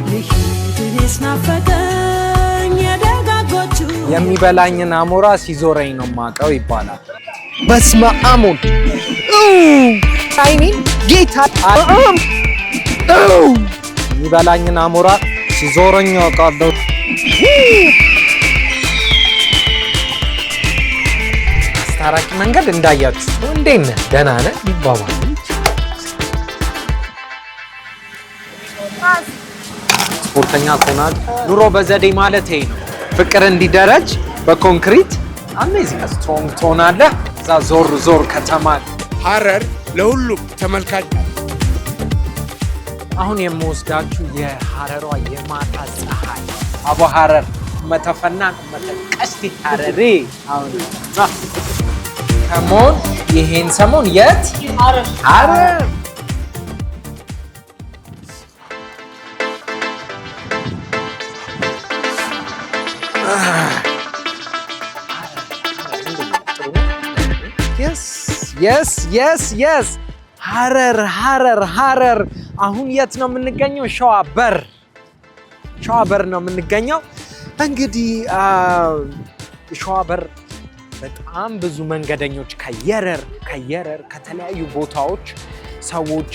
ልሂድስ ናፈቀኝ የደጋጎቹ የሚበላኝን አሞራ ሲዞረኝ ነው ማቀው ይባላል። በስመ አብ አይኔን ጌታ የሚበላኝን አሞራ ሲዞረኝ አውቃለሁ። አስታራቂ መንገድ እንዳያችሁ እንዴት ነህ? ደህና ነህ ይባባል። ስፖርተኛ ከሆናችሁ ኑሮ በዘዴ ማለት ይሄ ነው። ፍቅር እንዲደረጅ በኮንክሪት አሜዚንግ ስትሮንግ ትሆናለህ። እዛ ዞር ዞር ከተማ ሐረር ለሁሉም ተመልካች። አሁን የምወስዳችሁ የሐረሯ የማታ ፀሐይ አቦ ሐረር መተፈናን መተቀስቲ ሐረሬ አሁን ከሞን ይሄን ሰሞን የት ሐረር yes ሐረር አሁን የት ነው የምንገኘው? ሸዋበር ነው የምንገኘው። እንግዲህ ሸዋበር በጣም ብዙ መንገደኞች ከየረር ከተለያዩ ቦታዎች ሰዎች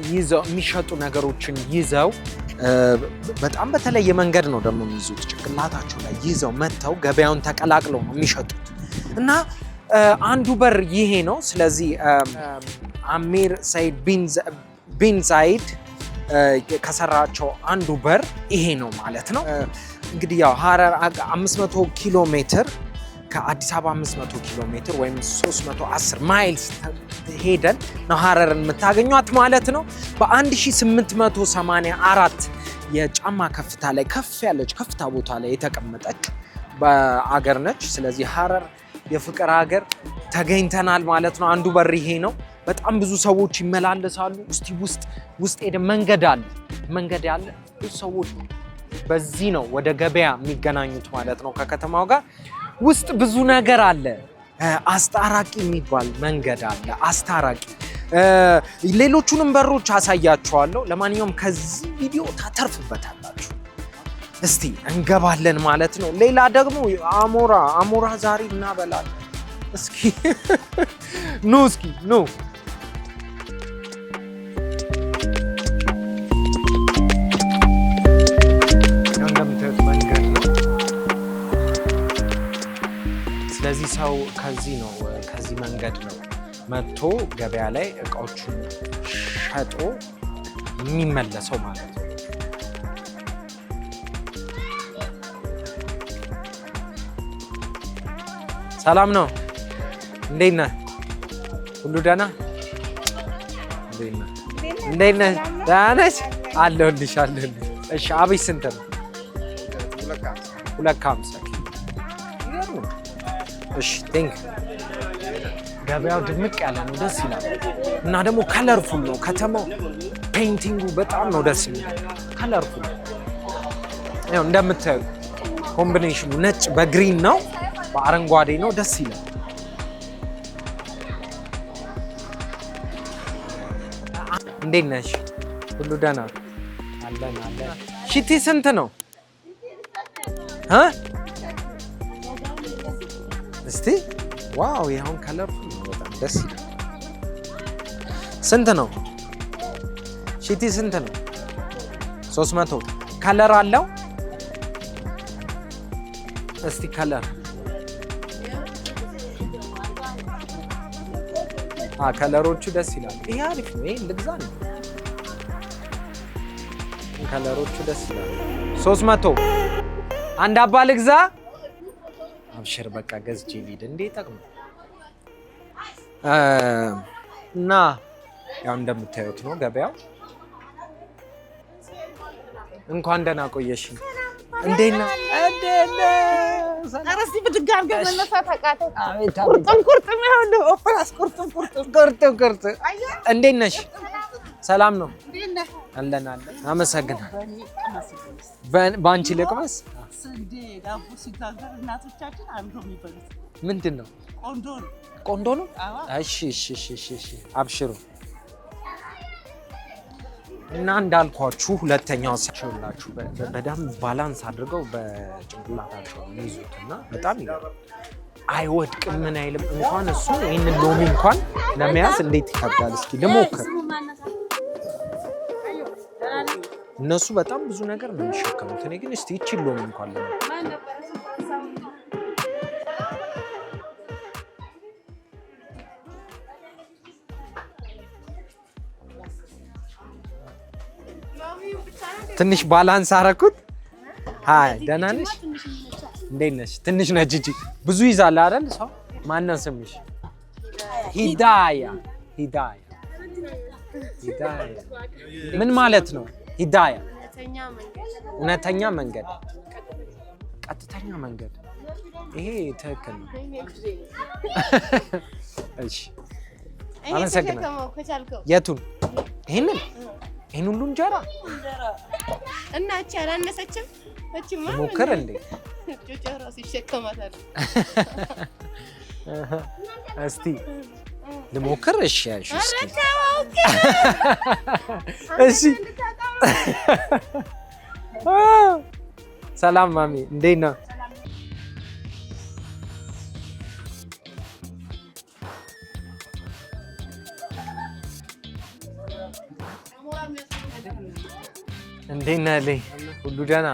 ይዘው የሚሸጡ ነገሮችን ይዘው በጣም በተለየ መንገድ ነው ደግሞ የሚይዙት። ጭንቅላታቸው ላይ ይዘው መጥተው ገበያውን ተቀላቅለው ነው የሚሸጡት እና አንዱ በር ይሄ ነው። ስለዚህ አሚር ሰይድ ቢን ዛይድ ከሰራቸው አንዱ በር ይሄ ነው ማለት ነው። እንግዲህ ያው ሐረር 500 ኪሎ ሜትር ከአዲስ አበባ 500 ኪሎ ሜትር ወይም 310 ማይልስ ሄደን ነው ሐረርን የምታገኟት ማለት ነው። በ1884 የጫማ ከፍታ ላይ ከፍ ያለች ከፍታ ቦታ ላይ የተቀመጠች በአገር ነች። ስለዚህ ሐረር የፍቅር ሀገር ተገኝተናል ማለት ነው። አንዱ በር ይሄ ነው። በጣም ብዙ ሰዎች ይመላለሳሉ። እስቲ ውስጥ ሄደ መንገድ አለ። ብዙ ሰዎች በዚህ ነው ወደ ገበያ የሚገናኙት ማለት ነው ከከተማው ጋር። ውስጥ ብዙ ነገር አለ። አስታራቂ የሚባል መንገድ አለ። አስታራቂ ሌሎቹንም በሮች አሳያችኋለሁ። ለማንኛውም ከዚህ ቪዲዮ ታተርፉበታላችሁ። እስቲ እንገባለን ማለት ነው። ሌላ ደግሞ አሞራ ዛሬ እናበላለን። እስኪ ኑ እንደምታዩት መንገድ ነው። ስለዚህ ሰው ከዚህ መንገድ ነው መጥቶ ገበያ ላይ እቃዎቹን ሸጦ የሚመለሰው ማለት ነው። ሰላም ነው። እንዴት ነህ? ሁሉ ደህና? እንዴት ነህ? ደህና ነሽ? አለሁልሽ። እሺ አብይ ስንት ነው? 250። እሺ ቴንክ ገበያው ድምቅ ያለ ነው፣ ደስ ይላል። እና ደግሞ ከለርፉል ነው ከተማው። ፔይንቲንጉ በጣም ነው ደስ የሚለው። ከለርፉል ያው እንደምታዩ ኮምቢኔሽኑ ነጭ በግሪን ነው፣ በአረንጓዴ ነው። ደስ ይላል። እንዴት ነሽ? ሁሉ ደህና? አለን። ሽቲ ስንት ነው? እስቲ ዋው! ይሄውን ከለርፉል ነው፣ በጣም ደስ ይላል። ስንት ነው? ሽቲ ስንት ነው? 300። ከለር አለው? እስቲ ከለር ከለሮቹ ደስ ይላል። ይሄ አሪፍ ነው። ይሄ ልግዛ ነው። ከለሮቹ ደስ ይላል። 300 አንድ አባ ልግዛ። አብሽር በቃ ገዝቼ ልሂድ። እንዴ ጠቅም እና ያው እንደምታዩት ነው ገበያው። እንኳን ደህና ቆየሽ። እንዴት ነው? አረስቲ በድጋም ገመነሳት አቃተ። ቁርጥ እንዴት ነሽ? ሰላም ነው አለን። አመሰግናለሁ። በአንቺ ልቅመስ። ስንዴ ዳቦ ሲጋገር እናቶቻችን አብረው የሚበሉት ምንድን ነው? ቆንዶ ነው። እሺ አብሽሩ። እና እንዳልኳችሁ ሁለተኛው ሰላችሁ በደም ባላንስ አድርገው በጭንቅላታቸው ይዙትና በጣም ይገርም አይወድቅም ምን አይልም እንኳን እሱ ይሄንን ሎሚ እንኳን ለመያዝ እንዴት ይከብዳል እስኪ ልሞክር እነሱ በጣም ብዙ ነገር ነው የሚሸከሙት እኔ ግን እስቲ እቺ ሎሚ እንኳን ትንሽ ባላንስ አረኩት ሃይ ደህና ነሽ እንዴት ነሽ ትንሽ ነች እጂ ብዙ ይዛል አይደል ሰው ማን ነው ስምሽ ሂዳያ ምን ማለት ነው ሂዳያ እውነተኛ መንገድ ቀጥተኛ መንገድ ይሄ ትክክል ነው እሺ አመሰግናለሁ የቱን ይሄንን ይሄን ሁሉ እንጀራ እና እቺ አላነሰችም እቺማ ሞከረ እንዴ ጆጆሮ ሲሸከማታል እስቲ ልሞክር እሺ እሺ ሰላም ማሚ እንዴት ነህ እንዴት ነህ ሁሉ ደህና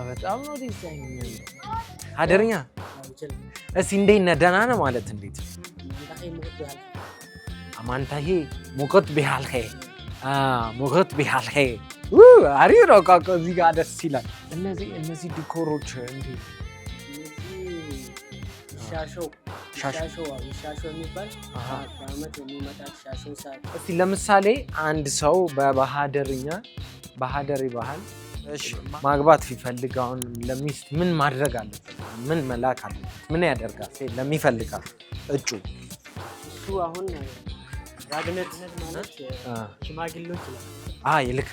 በጣም ነው ዲዛይን ሀደርኛ እስቲ እንዴት ነህ ደህና ነህ ማለት እንዴት አማንታዬ ሙቀት ቢሃልኸ ሙቀት ቢሃልኸ አሪፍ ነው ቃቆ እዚህ ጋር ደስ ይላል እነዚህ ዲኮሮች እንዴ ሻሾ የሚባል በአመት የሚመጣ ሻሾ ሰዓት እስቲ ለምሳሌ አንድ ሰው በባህደርኛ ባህደሪ ባህል እሺ ማግባት ቢፈልግ አሁን ለሚስት ምን ማድረግ አለበት ምን መላክ አለበት ምን ያደርጋል ለሚፈልጋት እጩ እሱ አሁን ራግነት ማለት ሽማግሌዎች ይልካ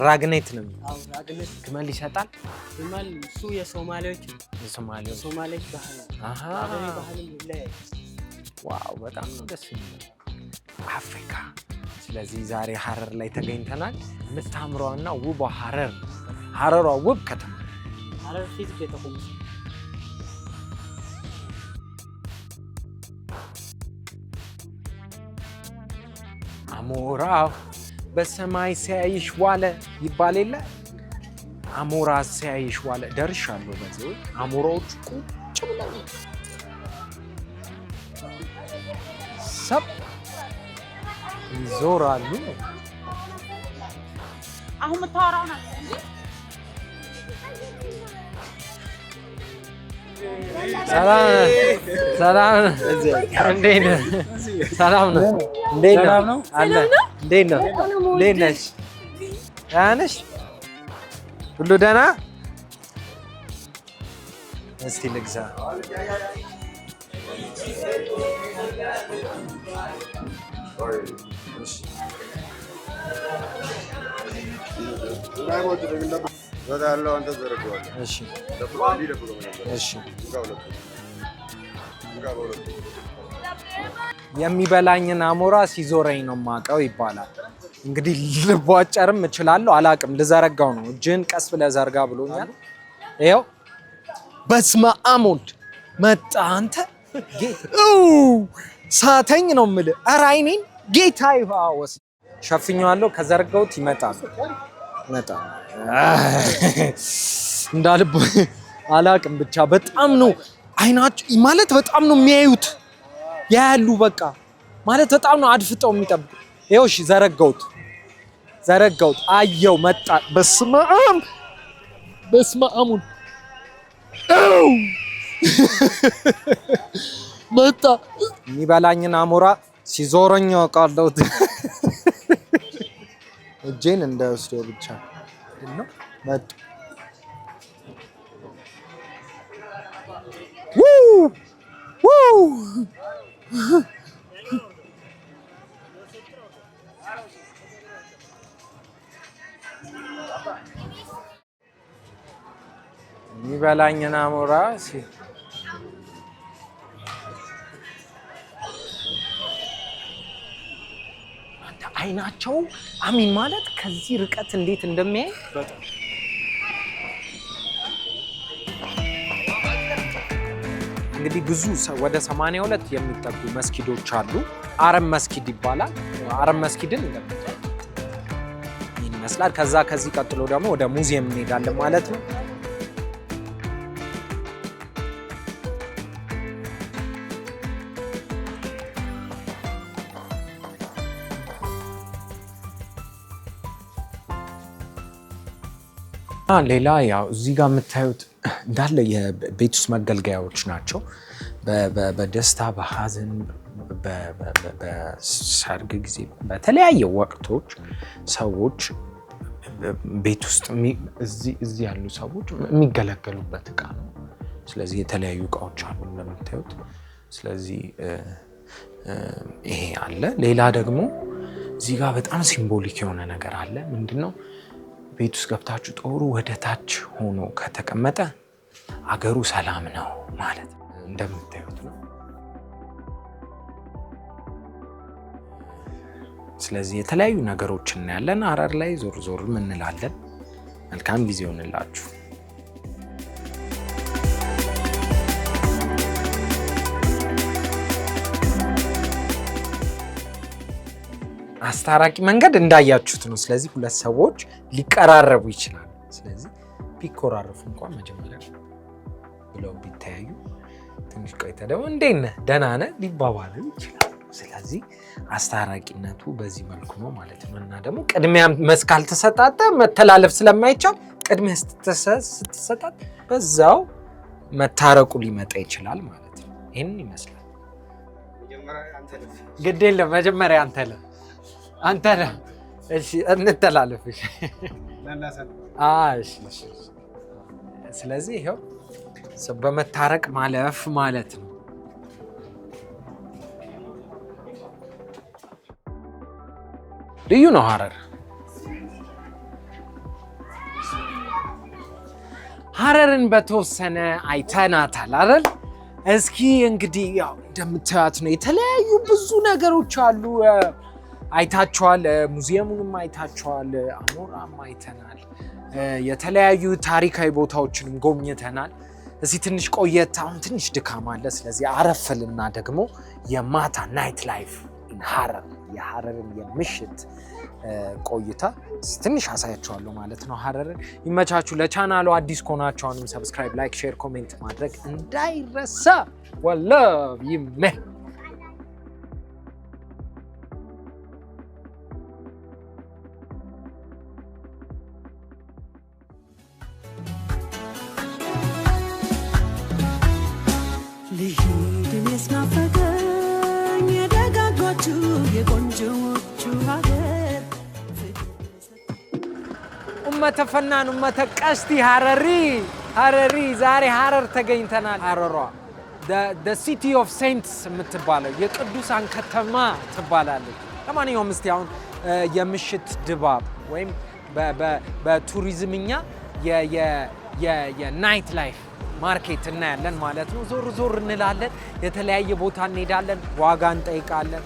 ራግነት ነው ራግነት ግመል ይሰጣል ግመል እሱ የሶማሌዎች ባህል ባህል ይለያል ዋው በጣም ደስ የሚል አፍሪካ ስለዚህ ዛሬ ሐረር ላይ ተገኝተናል የምታምረውና ውቧ ሐረሯ ውብ ከተማ ሐረር ፊት የተቆመች አሞራው በሰማይ ሲያይሽ ዋለ ይባል የለ አሞራ ሲያይሽ ዋለ ደርሻለሁ በዚህ አሞራዎች ቁጭ ብለው ሰብ ይዞራሉ አሁን መታወራው ነው ሰላም እንዴት ነህ ሰላም ነው እንዴት ነው አለ እንዴት ነው እንዴት ነሽ ደህና ነሽ ሁሉ ደህና እስቲ ልግዛ የሚበላኝን አሞራ ሲዞረኝ ነው የማውቀው ይባላል። እንግዲህ ልቧጨርም እችላለሁ አላቅም። ልዘረጋው ነው እጅን ቀስ ብለህ ዘርጋ ብሎኛል። ይኸው በስመ አብ ወልድ መጣ። አንተ ሳተኝ ነው የምልህ። ኧረ አይኔን ጌታ ይዋወስ ሸፍኛለሁ። ከዘርጋውት ይመጣል እንዳልብ አላቅም። ብቻ በጣም ነው አይናቸው ማለት በጣም ነው የሚያዩት ያያሉ። በቃ ማለት በጣም ነው አድፍጠው የሚጠብቁ። ይኸው እሺ ዘረጋውት አየው መጣ። በስመ አብ መጣ። የሚበላኝን አሞራ ሲዞረኝ አውቃለሁ። እጄን እንዳይወስደው ብቻ ነው መጡ። የሚበላኝን አሞራ አይናቸው አሚን ማለት ከዚህ ርቀት እንዴት እንደሚያይ በጣም እንግዲህ ብዙ ወደ 82 የሚጠጉ መስጊዶች አሉ። አረም መስጊድ ይባላል። አረም መስጊድን እንደምታዩት ይመስላል። ከዚህ ቀጥሎ ደግሞ ወደ ሙዚየም እንሄዳለን ማለት ነው። ሌላ ያው እዚህ ጋር የምታዩት እንዳለ የቤት ውስጥ መገልገያዎች ናቸው። በደስታ በሐዘን በሰርግ ጊዜ በተለያየ ወቅቶች ሰዎች ቤት ውስጥ እዚህ ያሉ ሰዎች የሚገለገሉበት እቃ ነው። ስለዚህ የተለያዩ እቃዎች አሉ እንደምታዩት። ስለዚህ ይሄ አለ። ሌላ ደግሞ እዚህ ጋር በጣም ሲምቦሊክ የሆነ ነገር አለ። ምንድነው? ቤት ውስጥ ገብታችሁ ጦሩ ወደ ታች ሆኖ ከተቀመጠ አገሩ ሰላም ነው ማለት እንደምታዩት ነው። ስለዚህ የተለያዩ ነገሮችን እናያለን። ሐረር ላይ ዞር ዞር እንላለን። መልካም ጊዜ ይሁንላችሁ። አስታራቂ መንገድ እንዳያችሁት ነው። ስለዚህ ሁለት ሰዎች ሊቀራረቡ ይችላሉ። ስለዚህ ቢኮራረፉ እንኳን መጀመሪያ ብለው ቢተያዩ ትንሽ ቆይታ ደግሞ እንዴት ነህ ደህና ነህ ሊባባሉ ይችላሉ። ስለዚህ አስታራቂነቱ በዚህ መልኩ ነው ማለት ነው። እና ደግሞ ቅድሚያ መስካል ተሰጣጣ መተላለፍ ስለማይቻል ቅድሚያ ስትሰጣጥ በዛው መታረቁ ሊመጣ ይችላል ማለት ነው። ይሄን ይመስላል። ግድ የለም መጀመሪያ አንተ ነህ። እሺ እንተላለፍ። እሺ እሺ። ስለዚህ ይሄው በመታረቅ ማለፍ ማለት ነው። ልዩ ነው ሐረር። ሐረርን በተወሰነ አይተናታል አይደል? እስኪ እንግዲህ ያው እንደምታዩት ነው። የተለያዩ ብዙ ነገሮች አሉ። አይታችኋል። ሙዚየሙንም አይታችኋል። አሞራም አይተናል። የተለያዩ ታሪካዊ ቦታዎችንም ጎብኝተናል። እዚህ ትንሽ ቆየት አሁን ትንሽ ድካም አለ። ስለዚህ አረፈልና ደግሞ የማታ ናይት ላይፍ ሐረር የሐረርን የምሽት ቆይታ ትንሽ አሳያችኋለሁ ማለት ነው። ሐረርን ይመቻችሁ። ለቻናሉ አዲስ ከሆናችሁ አሁንም ሰብስክራይብ፣ ላይክ፣ ሼር፣ ኮሜንት ማድረግ እንዳይረሳ። ወላሂ ይመህ ልሂድን የስናፈቀኝ የደጋጎቹ የቆንጆዎቹ ሀገር ኡመተ ፈናን ኡመተ ቀስቲ ሐረሪ ዛሬ ሐረር ተገኝተናል። ሐረሯ the city of saints የምትባለው የቅዱሳን ከተማ ትባላለች። ለማንኛውም እስቲ አሁን የምሽት ድባብ ወይም በቱሪዝምኛ የናይት ላይፍ ማርኬት እናያለን ማለት ነው። ዞር ዞር እንላለን። የተለያየ ቦታ እንሄዳለን። ዋጋ እንጠይቃለን።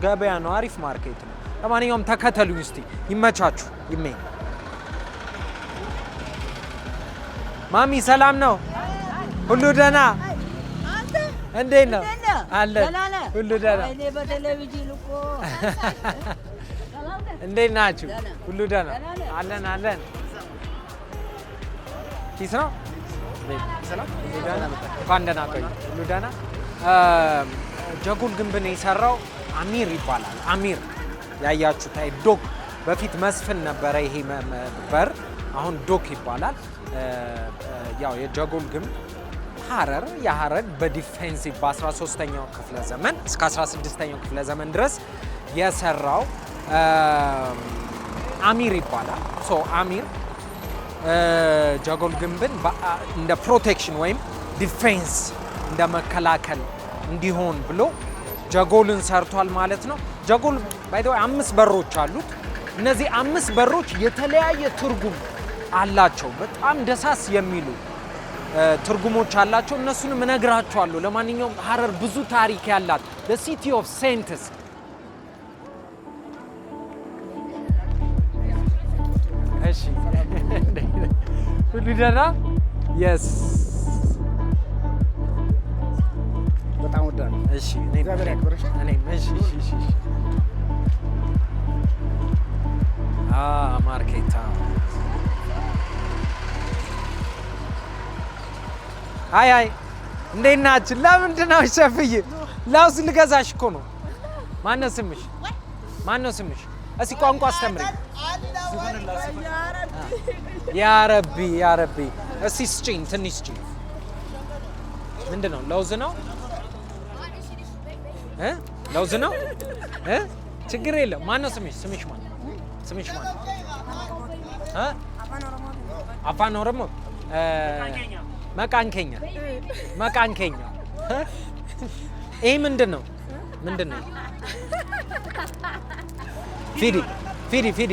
ገበያ ነው። አሪፍ ማርኬት ነው። ለማንኛውም ተከተሉኝ እስቲ። ይመቻችሁ። ይመኝ ማሚ ሰላም ነው? ሁሉ ደህና? እንዴት ነው? አለ ሁሉ ደህና? እንዴት ናችሁ? ሁሉ ደህና? አለን ኪስ ነው። እንኳን ደህና ቆዩ። ሁሉ ደህና። ጀጎል ግንብን የሰራው አሚር ይባላል። አሚር ያያችሁት ዶክ በፊት መስፍን ነበረ ይሄ በር፣ አሁን ዶክ ይባላል። ያው የጀጎል ግንብ የሐረር በዲፌንሲቭ በ13ኛው ክፍለ ዘመን እስከ 16ኛው ክፍለ ዘመን ድረስ የሰራው አሚር ይባላል። አሚር ጀጎል ግንብን እንደ ፕሮቴክሽን ወይም ዲፌንስ እንደ መከላከል እንዲሆን ብሎ ጀጎልን ሰርቷል ማለት ነው። ጀጎል ባይ ዘ ወይ 5 በሮች አሉት። እነዚህ 5 በሮች የተለያየ ትርጉም አላቸው። በጣም ደሳስ የሚሉ ትርጉሞች አላቸው። እነሱንም እነግራችኋለሁ። ለማንኛውም ሐረር ብዙ ታሪክ ያላት the city of saints እሺ ሁሉ ደህና የስ በጣም ወዳለሁ። እሺ እግዚአብሔር ያክብርሽ። እኔም እሺ ማርኬታ አይ እንዴት ናችሁ? ለምንድን ነው ሸፍዬ? ለውዝ ልገዛሽ እኮ ነው። ማነው ስምሽ? እስኪ ቋንቋ አስተምረኝ። ያ ረቢ እስኪ ስጪኝ፣ ትንሽ ስጪኝ። ምንድን ነው? ለውዝ ነው? ለውዝ ነው? ችግር የለም። ማነው ስምሽ? ስምሽ ማን? አፋን ኦሮሞ መቃንከኛ። ይሄ ምንድን ነው? ፊዲ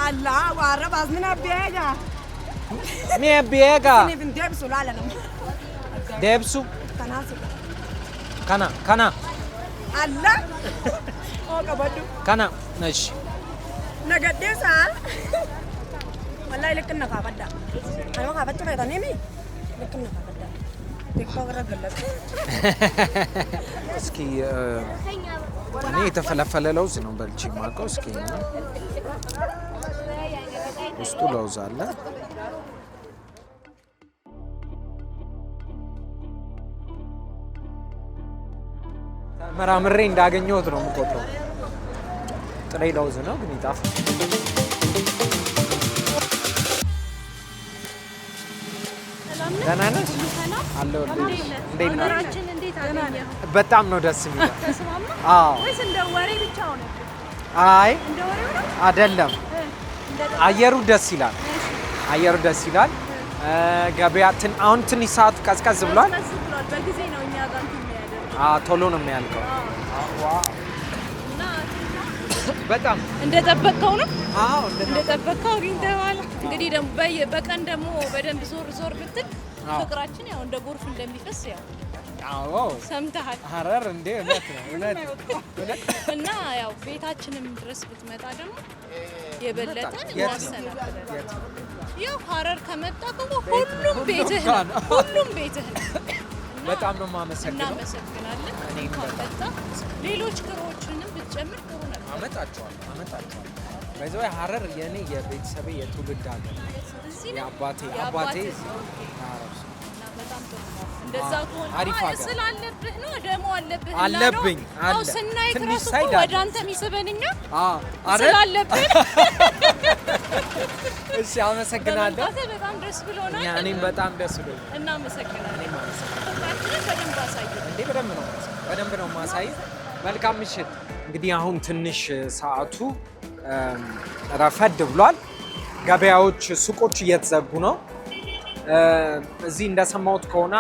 አላ ዋራ ባዝምና ቢያጋ ሚያቢያጋ ኔብን ደብሱ ላለም ደብሱ ከናስ ከና አላ ኦቀበዱ ከና እሺ ነገዴሳ ወላሂ ልክ ነካ በዳ አይዋ ካበጭ ፈይታኔሚ ልክ ነካ በዳ ቲክቶክ ረገለጽ እስኪ እኔ የተፈለፈለ ለውዝ ነው በልቼ የማውቀው። እስኪ ውስጡ ለውዝ አለ። ተመራምሬ እንዳገኘሁት ነው የምቆጥረው። ጥሬ ለውዝ ነው ግን ይጣፍጣል። ደህና ነሽ? አለሁልሽ። እንዴት ነሽ? በጣም ነው ደስ የሚለው። አዎ ወይስ እንደ ወሬ ብቻ ሆነ? አይ አይደለም፣ አየሩ ደስ ይላል። ገበያ አሁን ትንሽ ሰዓቱ ቀዝቀዝ ብሏል። በጊዜ ነው እኛ ጋር እንትን የሚያደርገው። ቶሎ ነው የሚያልቀው። በጣም እንደጠበቀው ነው። አዎ እንደጠበቀው አግኝተዋል። እንግዲህ ደግሞ በቀን ደግሞ በደንብ ዞር ብትል ፍቅራችን ያው እንደ ጎርፍ እንደሚፈስ ያው አዎ ሰምተሃል። ሐረር እንደ እውነት እና ያው ቤታችንም ድረስ ብትመጣ ደግሞ የበለጠ እናሰናብለን። ያው ሐረር ከመጣ ሁሉም ቤትህ ነው። በጣም ነው የማመሰግነው። እናመሰግናለን። እንኳን መጣ። ሌሎች ክሮችንም ብትጨምር ጥሩ ነበር። አመጣቸዋለሁ። በዛው ሐረር የኔ የቤተሰቤ የትውልድ ሀገር የአባቴ በጣም ጥሩ ነው። እንደዛ ከሆነ ስላለብህ ነው ደግሞ አለብኝ አዎ ስናይ ክረሱ ወደ አንተ የሚስበንኛ ስላለብህ እሺ አመሰግናለሁ። በጣም ደስ ብሎናል። እኔም በጣም ደስ ብሎኛል። እናመሰግናለን። በደንብ ነው ማሳይ። መልካም ምሽት። እንግዲህ አሁን ትንሽ ሰዓቱ ረፈድ ብሏል። ገበያዎች፣ ሱቆች እየተዘጉ ነው። እዚህ እንደሰማሁት ከሆነ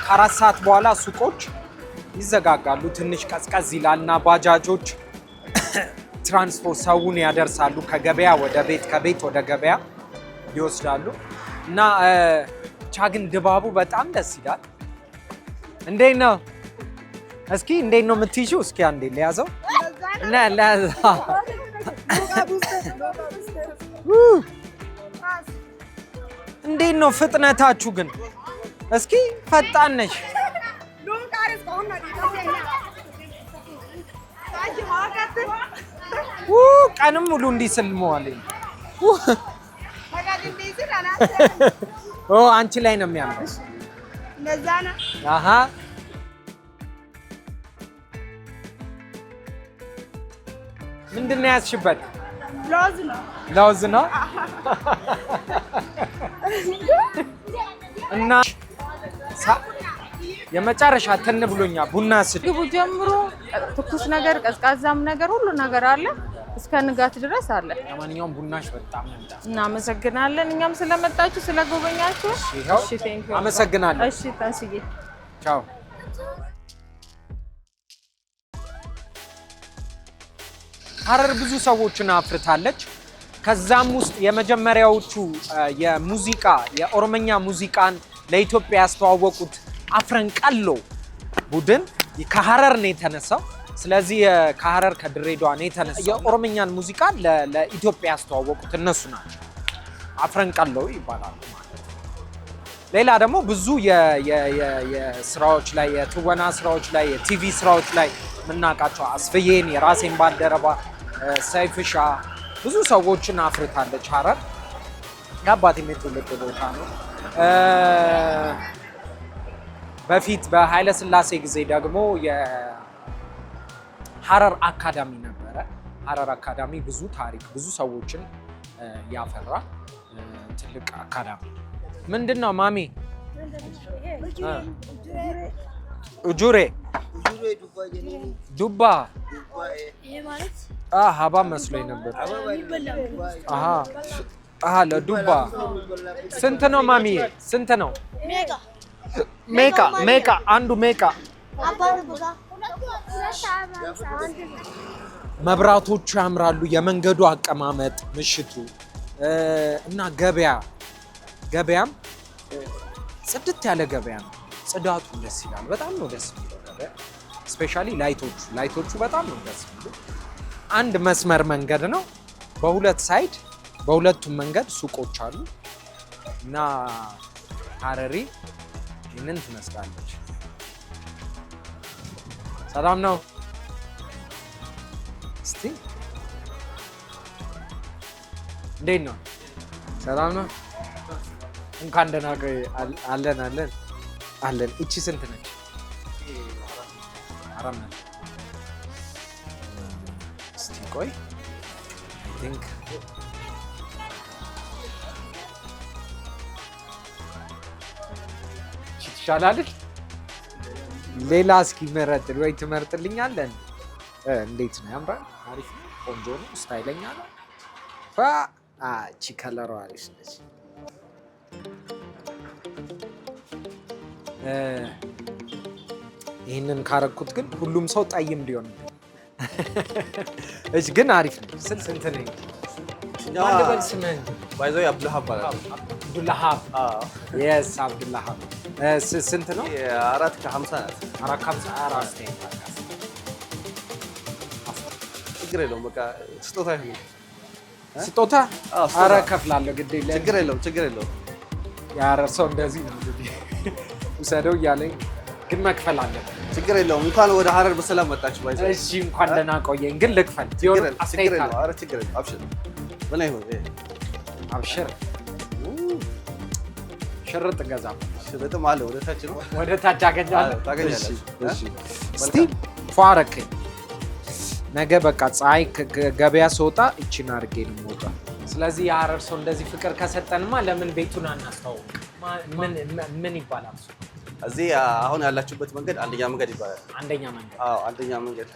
ከአራት ሰዓት በኋላ ሱቆች ይዘጋጋሉ። ትንሽ ቀዝቀዝ ይላል እና ባጃጆች ትራንስፖርት ሰውን ያደርሳሉ። ከገበያ ወደ ቤት፣ ከቤት ወደ ገበያ ይወስዳሉ እና ብቻ ግን ድባቡ በጣም ደስ ይላል። እንዴት ነው? እስኪ እንዴት ነው የምትይዥው? እስኪ አንዴ ለያዘው እና እንዴት ነው ፍጥነታችሁ ግን? እስኪ ፈጣን ነሽ። ቀንም ሙሉ እንዲህ ስልመዋል። አንቺ ላይ ነው የሚያምረው። ምንድን ነው ያዝሽበት? ለውዝ ነው እና የመጨረሻ ትን ብሎኛ ቡና ግቡ ጀምሮ ትኩስ ነገር ቀዝቃዛም ነገር ሁሉ ነገር አለ። እስከ ንጋት ድረስ አለ። ለማንኛውም ቡናሽ በጣም ነው። እናመሰግናለን። እኛም ስለመጣችሁ ስለጎበኛችሁ እሺ ቴንክ ዩ አመሰግናለሁ። እሺ ታንስዬ ቻው። ሐረር ብዙ ሰዎችን አፍርታለች። ከዛም ውስጥ የመጀመሪያዎቹ የኦሮምኛ ሙዚቃን ለኢትዮጵያ ያስተዋወቁት አፍረንቀሎ ቡድን ከሐረር ነው የተነሳው። ስለዚህ ከሐረር ከድሬዳዋ ነው የተነሳው። የኦሮምኛን ሙዚቃ ለኢትዮጵያ ያስተዋወቁት እነሱ ናቸው። አፍረንቀሎ ይባላሉ ማለት ነው። ሌላ ደግሞ ብዙ የስራዎች ላይ የትወና ስራዎች ላይ የቲቪ ስራዎች ላይ የምናውቃቸው አስፍዬን፣ የራሴን ባልደረባ ሰይፍሻ ብዙ ሰዎችን አፍርታለች ሐረር። የአባቴም የትውልድ ቦታ ነው። በፊት በኃይለ ሥላሴ ጊዜ ደግሞ የሐረር አካዳሚ ነበረ። ሐረር አካዳሚ ብዙ ታሪክ ብዙ ሰዎችን ያፈራ ትልቅ አካዳሚ። ምንድን ነው ማሚ? ኡጁሬ ዱባ ሀባ መስሎኝ ነበር። ለዱባ ስንት ነው ማሚ? ስንት ነው? ሜቃ አንዱ ሜቃ። መብራቶቹ ያምራሉ። የመንገዱ አቀማመጥ ምሽቱ እና ገበያም ጽድት ያለ ገበያ ነው። ጽዳቱ ደስ ይላል። በጣም ነው ደስ የሚለው ገበያ። ስፔሻሊ ላይቶቹ በጣም ነው ደስ የሚለው። አንድ መስመር መንገድ ነው። በሁለት ሳይድ በሁለቱም መንገድ ሱቆች አሉ እና ሐረሪ ይህንን ትመስላለች። ሰላም ነው። እስቲ እንዴት ነው? ሰላም ነው። እንኳን ደህና ቆይ። አለን። እቺ ስንት ነች? 4 ነች። እስቲ ቆይ አይ ቲንክ ይሻላል። ሌላ እስኪ መረጥል ወይ ትመርጥልኛለን? እንዴት ነው? ያምራል። አሪፍ ነው። ቆንጆ ነው። ስታይለኛ ነው። እቺ ከለሯ አሪፍ ነች። ይህንን ካረኩት ግን ሁሉም ሰው ጠይም እንዲሆን እሺ። ግን አሪፍ ነው። ስንት ነው? አንድ በል ስምን ባይዘው አብዱልሃብ ባላል። አብዱልሃብ የስ አብዱልሃብ ስንት ነው? 450 ናት። 450 ችግር የለውም። በቃ ስጦታ ይሁን። ስጦታ ኧረ እከፍላለሁ። ግድ የለም። ችግር የለውም። የሐረር ሰው እንደዚህ ነው እንግዲህ ውሰደው እያለኝ ግን መክፈል አለብን። ችግር የለውም። እንኳን ወደ ሐረር በሰላም መጣችሁ። ባይዘው እሺ፣ እንኳን ደህና ቆየኝ። ግን ልክፈል። ችግር የለውም። አብሽር ምን አይሆን አብሽር። ሽርጥ ገዛ ሽርጥም አለ። ወደ ታች ነው። ወደ ታች አገኛለሁ። ታገኛለሽ። እስቲ ፏረከኝ። ነገ በቃ ፀሐይ ገበያ ስወጣ እቺን አድርጌ ነው የምወጣው። ስለዚህ የሐረር ሰው እንደዚህ ፍቅር ከሰጠንማ ለምን ቤቱን አናስተዋውቅ? ምን ይባላል? እዚህ አሁን ያላችሁበት መንገድ አንደኛ መንገድ ይባላል። አንደኛ መንገድ? አዎ፣ አንደኛ መንገድ።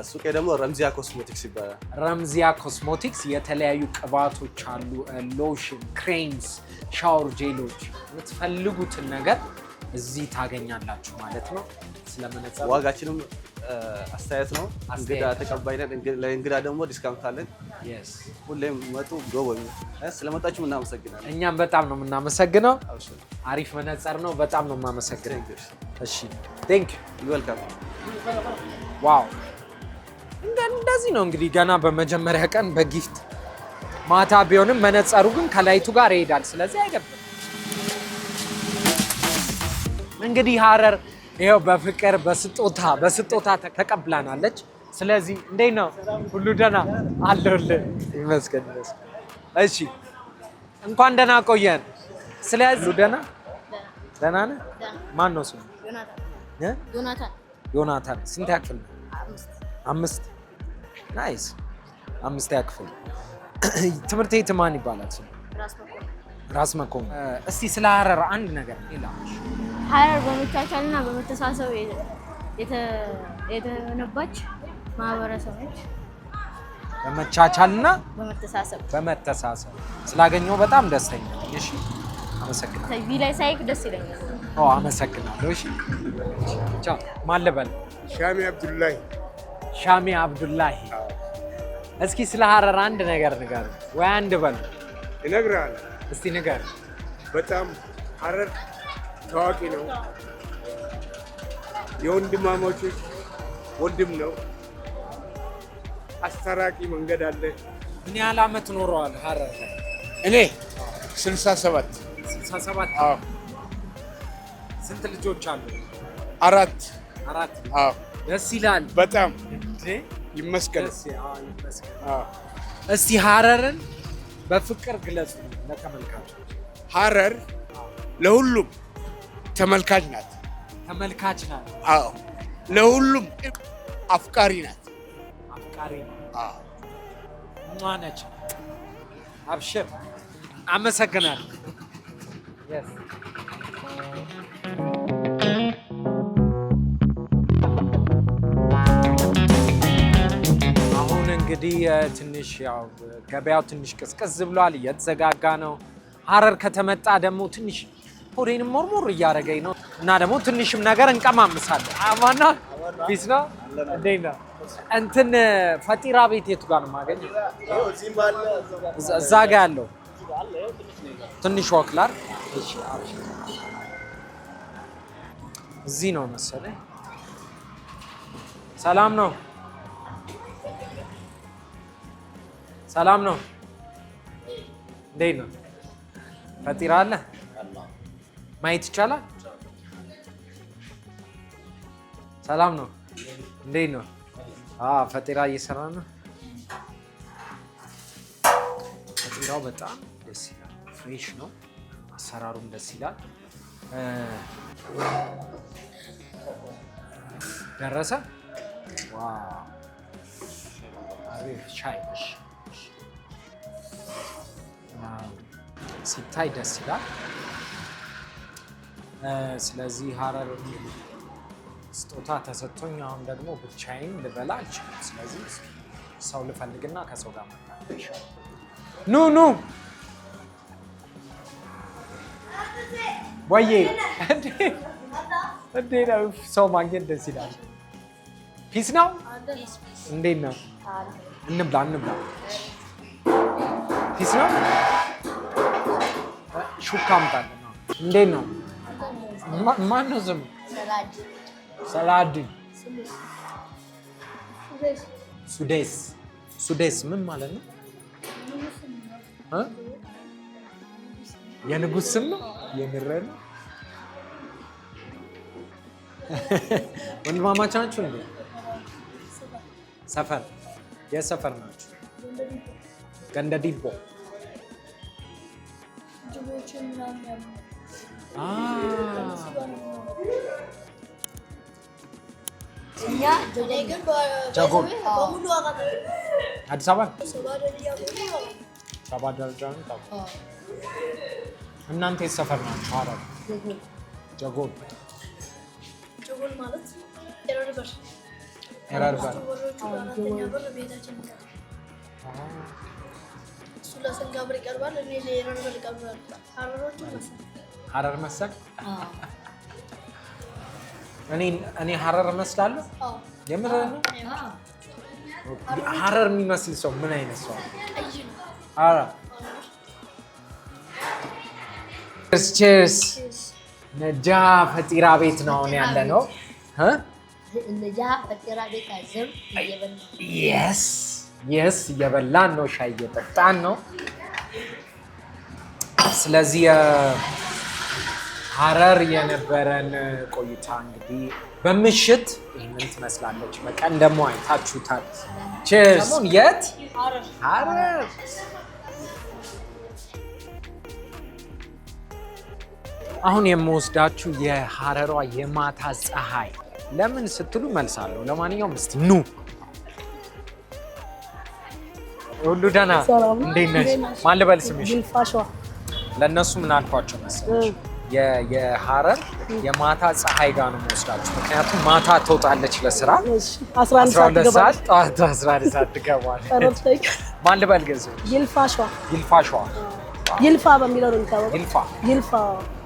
ሱቄ ደግሞ ረምዚያ ኮስሞቲክስ ይባላል። ረምዚያ ኮስሞቲክስ የተለያዩ ቅባቶች አሉ፣ ሎሽን፣ ክሬምስ፣ ሻወር ጄሎች፣ የምትፈልጉትን ነገር እዚህ ታገኛላችሁ ማለት ነው። ስለመነጽር ዋጋችንም አስተያየት ነው። እንግዳ ተቀባይ ነን። ለእንግዳ ደግሞ ዲስካውንት አለን። ሁሌም መጡ ጎበኙ። ስለመጣችሁ እናመሰግናለን። እኛም በጣም ነው የምናመሰግነው። አሪፍ መነጽር ነው። በጣም ነው የማመሰግነው። እሺ፣ ቴንክ ዩ ዌልካም። ዋው፣ እንደዚህ ነው እንግዲህ ገና በመጀመሪያ ቀን በጊፍት ማታ ቢሆንም መነጽሩ ግን ከላይቱ ጋር ይሄዳል። ስለዚህ አይገርምም። እንግዲህ ሐረር ይኸው በፍቅር በስጦታ ተቀብላናለች። ስለዚህ እንዴት ነው? ሁሉ ደህና አለሁልህ። ይመስገን። እሺ፣ እንኳን ደህና ቆየን። ስለዚህ ሁሉ ደህና ነህ? ማን ነው ስሙ? ዮናታን። ስንት ያክፍል ነው? 5 ናይስ። 5 ያክፍል። ትምህርት ቤት ማን ይባላል ስሙ? ራስ መኮንን። እስቲ ስለ ሐረር አንድ ነገር ይላልሽ። ሐረር በመቻቻልና በመተሳሰብ የተገነባች ማህበረሰብ ነች። በመቻቻልና በመተሳሰብ ስላገኘው በጣም ደስተኛ ነኝ። እሺ፣ አመሰግናለሁ። ቲቪ ላይ ሳይክ ደስ ይለኛል። አመሰግናለሁ። እሺ፣ ቻው። ማን ልበል? ሻሚ አብዱላሂ። እስኪ ስለ ሐረር አንድ ነገር ንገር ወይ አንድ በል። እነግርሃለሁ። እስቲ ንገር። በጣም ሐረር ታዋቂ ነው። የወንድማማቾች ወንድም ነው። አስተራቂ መንገድ አለ። ምን ያህል ዓመት ኖረዋል ሀረር ላይ? እኔ 67 67። አዎ። ስንት ልጆች አሉ? አራት። አዎ። ደስ ይላል በጣም ይመስገን። እስቲ ሀረርን በፍቅር ግለጹ ለተመልካቾች። ሀረር ለሁሉም ተመልካች ናት። ተመልካች ናት። አዎ። ለሁሉም አፍቃሪ ናት። አፍቃሪ ናት። አዎ። ነች። አብሽር። አመሰግናለሁ። አሁን እንግዲህ ትንሽ ያው ገበያው ትንሽ ቅዝቅዝ ብሏል፣ እየተዘጋጋ ነው። ሀረር ከተመጣ ደግሞ ትንሽ ሆዴንም ሞርሞር እያደረገኝ ነው እና ደግሞ ትንሽም ነገር እንቀማምሳለን። አማና ቢስ ነው እንዴት ነው? እንትን ፈጢራ ቤት የቱ ጋር ነው የማገኘው? እዛ ጋ ያለው ትንሽ ወክላር እዚህ ነው መሰለኝ። ሰላም ነው፣ ሰላም ነው። እንዴት ነው? ፈጢራ አለ ማየት ይቻላል? ሰላም ነው፣ እንዴት ነው? ፈጢራ እየሰራ ነው። ፈጢራው በጣም ደስ ይላል፣ ፍሬሽ ነው፣ አሰራሩም ደስ ይላል። ደረሰ? ዋው! አሪፍ ሻይ ሲታይ ደስ ይላል። ስለዚህ ሀረር ስጦታ ተሰጥቶኝ አሁን ደግሞ ብቻዬን ልበላ አልችልም። ስለዚህ ሰው ልፈልግና ከሰው ጋር መጣ ይሻላል። ኑ ወዬ እንዴ ነው ሰው ማግኘት ደስ ይላል። ፒስ ነው። እንዴት ነው? እንብላ። ፒስ ነው። ሹካ አምጣልኝ። እንዴት ነው? ማን ነው ስሙ? ሰላዲን። ሱዴስ ምን ማለት ነው? የንጉስ ስም ነው? የምር ነው? ወንድማማች ናችሁ እንዴ? ሰፈር የሰፈር ናችሁ? ገንደዲቦ። ጀጎል አዲስ አበባ ሰባ ደረጃ ነው። እናንተ የሰፈር ናችሁ? ሀረር ጀጎል ማለት ኤረር በር እሱ ለሰንጋ ብር ይቀርባል። እኔ ለኤረር በር ይቀርባል። ሀረሮቹ ሀረር መሰል እኔ ሀረር እመስላለሁ። የምር ነው። ሀረር የሚመስል ሰው ምን አይነት ሰው? ቼርስ። ነጃ ፈጢራ ቤት ነው አሁን ያለ ነው። ነጃ ፈጢራ ቤት አዘም የስ እየበላን ነው፣ ሻይ እየጠጣን ነው። ስለዚህ ሀረር የነበረን ቆይታ እንግዲህ በምሽት ይህንን ትመስላለች። በቀን ደግሞ አይታችሁታል። ቼርስ። የት? ሀረር። አሁን የምወስዳችሁ የሀረሯ የማታ ፀሐይ ለምን ስትሉ መልሳለሁ። ለማንኛውም እስቲ ኑ። ሁሉ ደህና? እንዴት ነሽ? ማን ልበል ስምሽ? ለእነሱ ምን አልኳቸው መሰለሽ? የሀረር የማታ ፀሐይ ጋር ነው የምወስዳችሁ። ምክንያቱም ማታ ትወጣለች ለስራ 12 ሰዓት፣ ጠዋት 11 ሰዓት ትገባለች። ማን ልበል ገዝ? ይልፋሸዋ ይልፋ በሚለው ነው የሚታወቀው። ይልፋ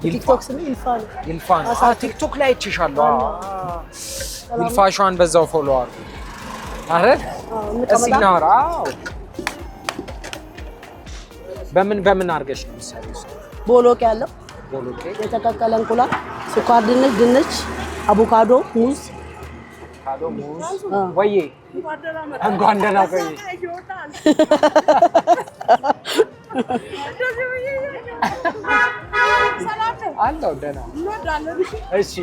ቲክቶክ ስም ይልፋ ነው። ይልፋ ነው። ቲክቶክ ላይ አይቼሻለሁ። ይልፋሸዋን በዛው ፎሎ አድርጉ። አይደል? እስኪ እናውራ። በምን አድርገሽ ነው የምትሰሪው? ቦሎቄ ያለው የተቀቀለ እንቁላል፣ ስኳር ድንች፣ አቮካዶ፣ ሙዝ አቮካዶ፣ ሙዝ ወይ እንኳን ደህና ቆይ። አለው ደህና። እሺ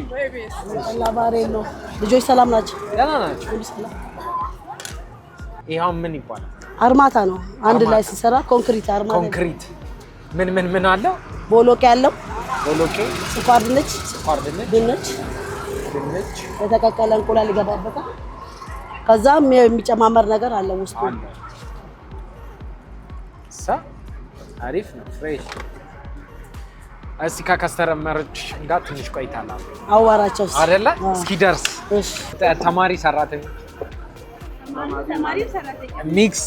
ላባሬሎ ልጆች ሰላም ናቸው? ደህና ናቸው። ይሄው ምን ይባላል? አርማታ ነው። አንድ ላይ ሲሰራ ኮንክሪት አርማታ። ኮንክሪት ምን አለው? ቦሎቄ ያለው ቦሎቄ፣ ስኳር ድንች፣ ድንች የተቀቀለ እንቁላል ይገባበታል። ከዛም የሚጨማመር ነገር አለ ውስጡ። አሪፍ ነው፣ ፍሬሽ። እስኪ ከከስተመሮች ጋር ትንሽ ቆይታላ አዋራቸው አይደለ? እስኪ ደርስ። ተማሪ ሰራተኛ ሚክስ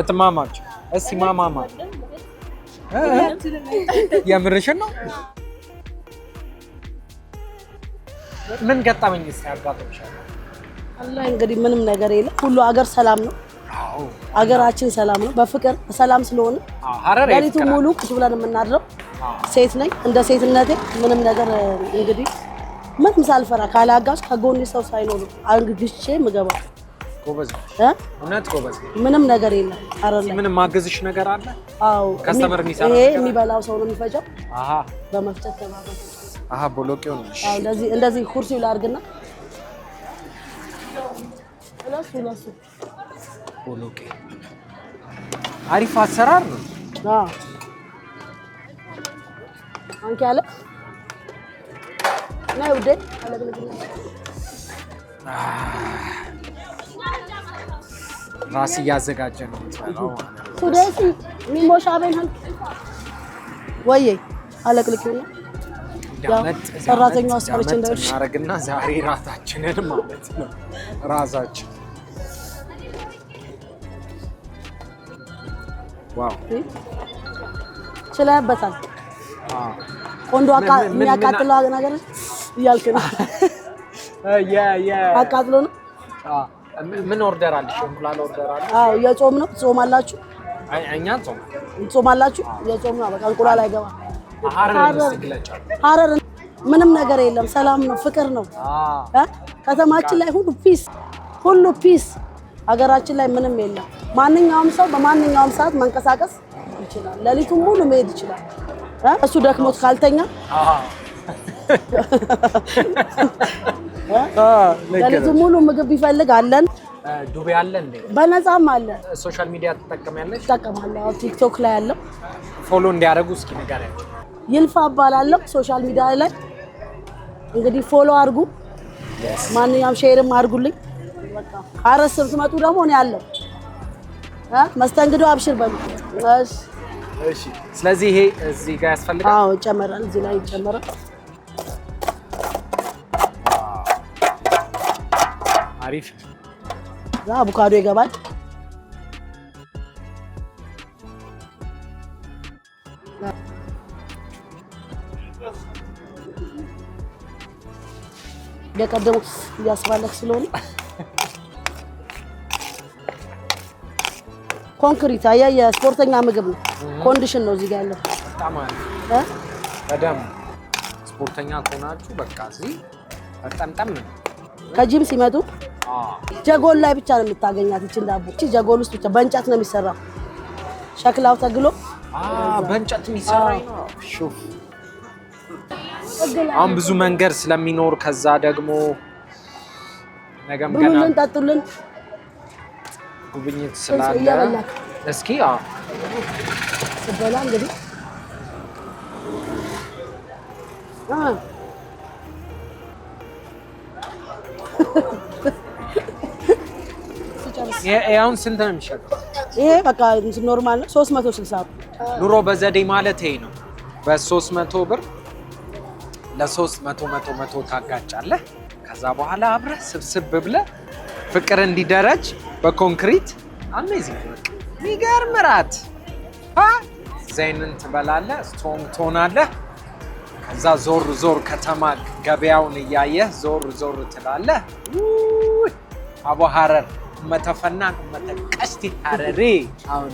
እትማማች። እስኪ ማማማ የምርሽን ነው? ምን ገጠመኝ እስኪ አጋጥሞሻል? አላህ እንግዲህ ምንም ነገር የለም። ሁሉ አገር ሰላም ነው። አገራችን ሰላም ነው። በፍቅር ሰላም ስለሆነ ሌሊቱን ሙሉ ቁጭ ብለን የምናድረው። ሴት ነኝ። እንደ ሴትነቴ ምንም ነገር እንግዲህ ምንም ሳልፈራ ካላጋሽ ከጎኔ ሰው ሳይኖር አንግግቼ ምገባ። ጎበዝ እውነት ጎበዝ። ምንም ነገር የለም። አረለ ምንም ማገዝሽ ነገር አለ? አዎ ከስተመር የሚሰራ ይሄ የሚበላው ሰው ነው የሚፈጨው። በመፍጨት ተባበረ። ቦሎቄው ነው። አዎ እንደዚህ ኩርሲው ላድርግና ለሱ ቦሎቄ አሪፍ አሰራር ነው። አንቺ አለ ነው ውዴ ራስ እያዘጋጀ ነው የምትበላው ማለት ነው። ሱዳሲ ሚሞሻ በእናን ወይ አለቅልቂው ነው ሰራተኛው አስፈርች እንደውሽ እናረግና ዛሬ ራታችንን ማለት ነው ራሳችን። ዋው ችለህበታል። ቆንጆ የሚያቃጥለው ነገር እያልክ ነው። አቃጥሎ ነው። ምን ኦርደር አለሽ? እንቁላል ኦርደር አለ? አዎ የጾም ነው። ጾማላችሁ? እኛ ጾማላችሁ? የጾም ነው። በቃ እንቁላል አይገባም። ሀረር ምንም ነገር የለም። ሰላም ነው፣ ፍቅር ነው። ከተማችን ላይ ሁሉ ፒስ። ሀገራችን ላይ ምንም የለም። ማንኛውም ሰው በማንኛውም ሰዓት መንቀሳቀስ ይችላል። ሌሊቱን ሙሉ መሄድ ይችላል። እሱ ደክሞት ካልተኛ ሌሊቱን ሙሉ ምግብ ቢፈልግ አለን። ዱቤ አለ እንዴ? በነፃም አለ። ሶሻል ሚዲያ ትጠቀሚያለሽ? እጠቀማለሁ። ቲክቶክ ላይ አለው። ፎሎ እንዲያደርጉ እስኪ ንገሪያቸው። ይልፋ እባላለሁ ሶሻል ሚዲያ ላይ እንግዲህ ፎሎ አድርጉ። ማንኛውም ሼርም አድርጉልኝ። በቃ ሀረር ስትመጡ ደግሞ እኔ አለሁ። መስተንግዶ አብሽር በሉ። እሺ። ስለዚህ ይሄ እዚህ ጋር ያስፈልጋል? አዎ ይጨመራል። እዚህ ላይ ይጨመራል። አሪፍ። አቮካዶ ይገባል። የቀደሙ እያስባለክ ስለሆነ ኮንክሪት የስፖርተኛ ምግብ ነው። ኮንዲሽን ነው እዚህ ጋር ያለው። በጣም አሪፍ በደምብ ስፖርተኛ ከሆናችሁ በቃ እዚህ በጣም ነው። ከጂም ሲመጡ ጀጎል ላይ ብቻ ነው የምታገኛት እቺ ዳቦ። እቺ ጀጎል ውስጥ ብቻ በእንጨት ነው የሚሰራው። ሸክላው ተግሎ በእንጨት የሚሰራ ነው። ሹፍ አሁን ብዙ መንገድ ስለሚኖር ከዛ ደግሞ ነገም ገና ጠጡልን ጉብኝት ስላለ እስኪ ስበላ እንግዲህ አሁን ስንት ነው የሚሸጠው? ይሄ በቃ ኖርማል ነው። 360 ኑሮ በዘዴ ማለት ይሄ ነው። በ300 ብር ለ300 ታጋጫለህ። ከዛ በኋላ አብረህ ስብስብ ብለህ ፍቅር እንዲደረጅ በኮንክሪት አሜዚንግ የሚገርም እራት ዘይንን ትበላለህ፣ ስትሮንግ ትሆናለህ። ከዛ ዞር ከተማ ገበያውን እያየህ ዞር ትላለህ። አቦ ሀረር መተፈናን መተቀስቲ ሀረሪ አሁን